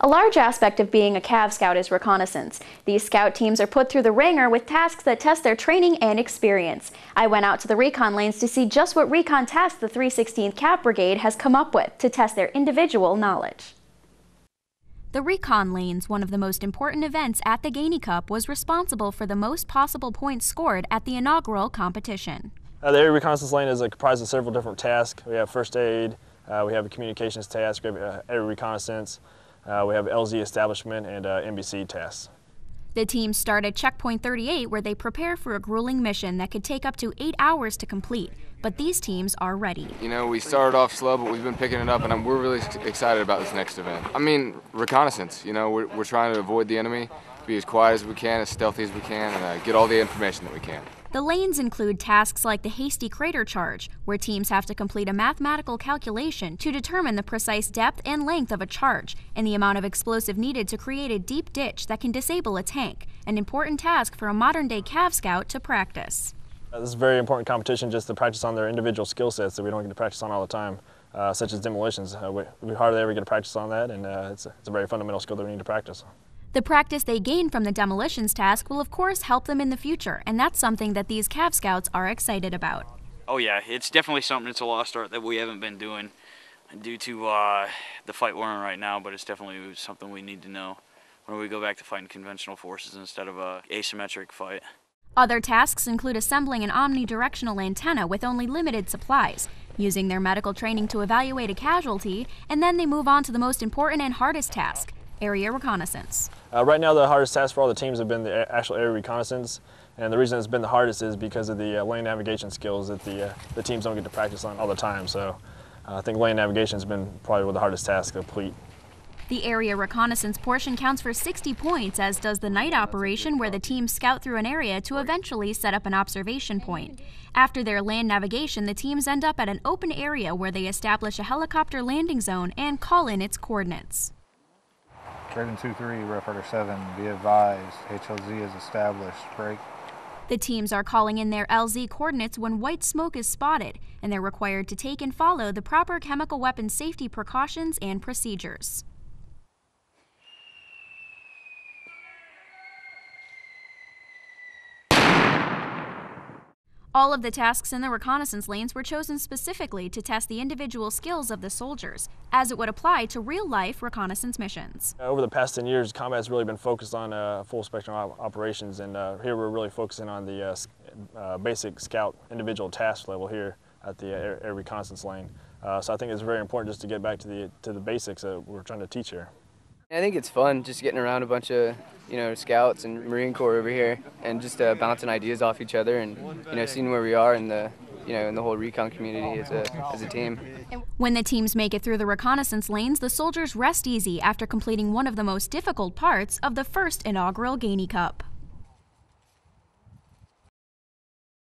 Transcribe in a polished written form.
A large aspect of being a Cav Scout is reconnaissance. These scout teams are put through the ringer with tasks that test their training and experience. I went out to the Recon Lanes to see just what recon tasks the 316th Cav Brigade has come up with to test their individual knowledge. The Recon Lanes, one of the most important events at the Gainey Cup, was responsible for the most possible points scored at the inaugural competition. The area reconnaissance lane is comprised of several different tasks. We have first aid, we have a communications task, we have area reconnaissance, we have LZ establishment, and NBC tasks. The teams start at checkpoint 38, where they prepare for a grueling mission that could take up to 8 hours to complete. But these teams are ready. You know, we started off slow, but we've been picking it up, and we're really excited about this next event. I mean, reconnaissance. You know, we're trying to avoid the enemy, be as quiet as we can, as stealthy as we can, and get all the information that we can. The lanes include tasks like the hasty crater charge, where teams have to complete a mathematical calculation to determine the precise depth and length of a charge and the amount of explosive needed to create a deep ditch that can disable a tank, an important task for a modern-day Cav Scout to practice. This is a very important competition just to practice on their individual skill sets that we don't get to practice on all the time, such as demolitions. We hardly ever get to practice on that, and it's a very fundamental skill that we need to practice. The practice they gain from the demolitions task will of course help them in the future, and that's something that these Cav Scouts are excited about. Oh yeah, it's definitely something that's a lost art that we haven't been doing due to the fight we're in right now, but it's definitely something we need to know when we go back to fighting conventional forces instead of a asymmetric fight. Other tasks include assembling an omnidirectional antenna with only limited supplies, using their medical training to evaluate a casualty, and then they move on to the most important and hardest task, area reconnaissance. Right now the hardest task for all the teams have been the actual area reconnaissance, and the reason it's been the hardest is because of the lane navigation skills that the teams don't get to practice on all the time. So I think lane navigation has been probably the hardest task to complete. The area reconnaissance portion counts for 60 points, as does the night operation, where the teams scout through an area to eventually set up an observation point. After their land navigation, the teams end up at an open area where they establish a helicopter landing zone and call in its coordinates. Raven 2-3, Ref Order 7, be advised, HLZ is established, break. The teams are calling in their LZ coordinates when white smoke is spotted, and they're required to take and follow the proper chemical weapons safety precautions and procedures. All of the tasks in the reconnaissance lanes were chosen specifically to test the individual skills of the soldiers, as it would apply to real-life reconnaissance missions. Over the past 10 years, combat has really been focused on full spectrum operations, and here we're really focusing on the basic scout individual task level here at the air reconnaissance lane. So I think it's very important just to get back to the basics that we're trying to teach here. I think it's fun just getting around a bunch of, scouts and Marine Corps over here, and just bouncing ideas off each other, and seeing where we are in the in the whole recon community as a team. When the teams make it through the reconnaissance lanes, the soldiers rest easy after completing one of the most difficult parts of the first inaugural Gainey Cup.